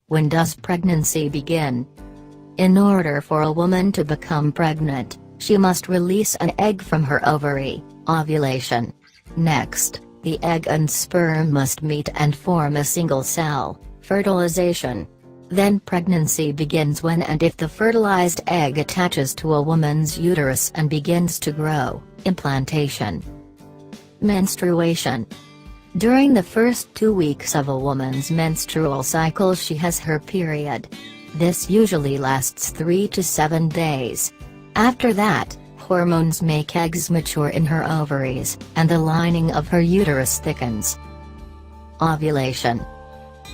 When does pregnancy begin? In order for a woman to become pregnant, she must release an egg from her ovary, ovulation. Next, the egg and sperm must meet and form a single cell, fertilization. Then pregnancy begins when and if the fertilized egg attaches to a woman's uterus and begins to grow, implantation. Menstruation. During the first 2 weeks of a woman's menstrual cycle she has her period. This usually lasts 3 to 7 days. After that, hormones make eggs mature in her ovaries, and the lining of her uterus thickens. Ovulation.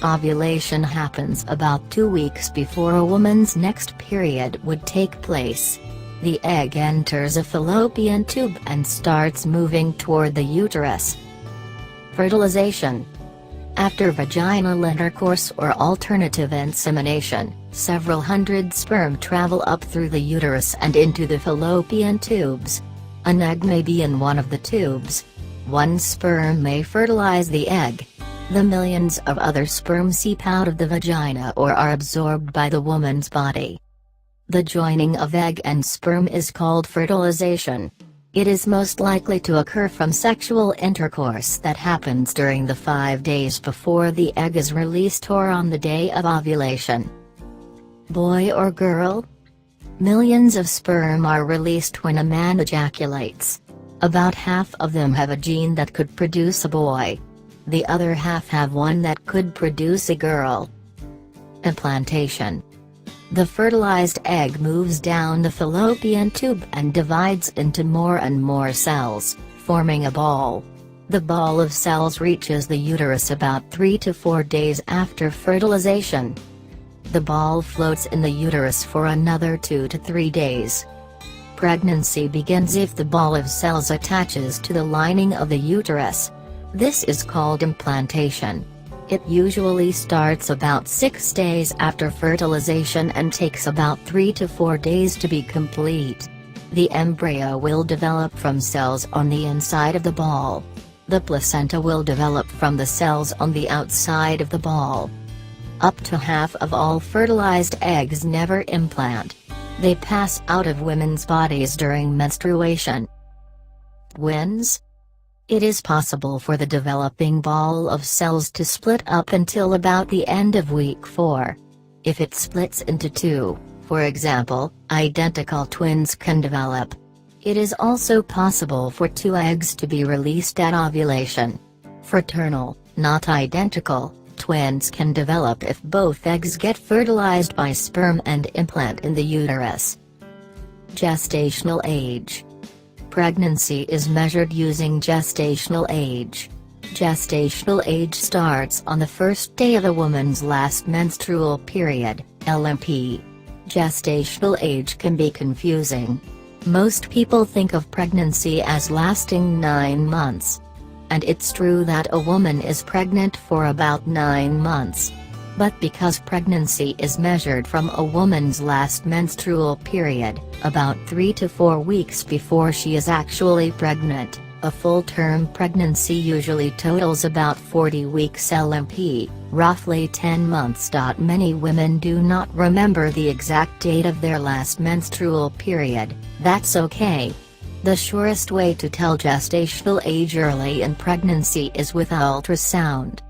Ovulation happens about 2 weeks before a woman's next period would take place. The egg enters a fallopian tube and starts moving toward the uterus. Fertilization. After vaginal intercourse or alternative insemination, several hundred sperm travel up through the uterus and into the fallopian tubes. An egg may be in one of the tubes. One sperm may fertilize the egg. The millions of other sperm seep out of the vagina or are absorbed by the woman's body. The joining of egg and sperm is called fertilization. It is most likely to occur from sexual intercourse that happens during the 5 days before the egg is released or on the day of ovulation. Boy or girl? Millions of sperm are released when a man ejaculates. About half of them have a gene that could produce a boy. The other half have one that could produce a girl. Implantation. The fertilized egg moves down the fallopian tube and divides into more and more cells, forming a ball. The ball of cells reaches the uterus about 3 to 4 days after fertilization. The ball floats in the uterus for another 2 to 3 days. Pregnancy begins if the ball of cells attaches to the lining of the uterus. This is called implantation. It usually starts about 6 days after fertilization and takes about 3 to 4 days to be complete. The embryo will develop from cells on the inside of the ball. The placenta will develop from the cells on the outside of the ball. Up to half of all fertilized eggs never implant. They pass out of women's bodies during menstruation. Twins? It is possible for the developing ball of cells to split up until about the end of week 4. If it splits into 2, for example, identical twins can develop. It is also possible for 2 eggs to be released at ovulation. Fraternal, not identical, twins can develop if both eggs get fertilized by sperm and implant in the uterus. Gestational age. Pregnancy is measured using gestational age. Gestational age starts on the first day of a woman's last menstrual period, LMP. Gestational age can be confusing. Most people think of pregnancy as lasting 9 months. And it's true that a woman is pregnant for about 9 months. But because pregnancy is measured from a woman's last menstrual period, about 3 to 4 weeks before she is actually pregnant, a full-term pregnancy usually totals about 40 weeks LMP, roughly 10 months. Many women do not remember the exact date of their last menstrual period. That's okay. The surest way to tell gestational age early in pregnancy is with ultrasound.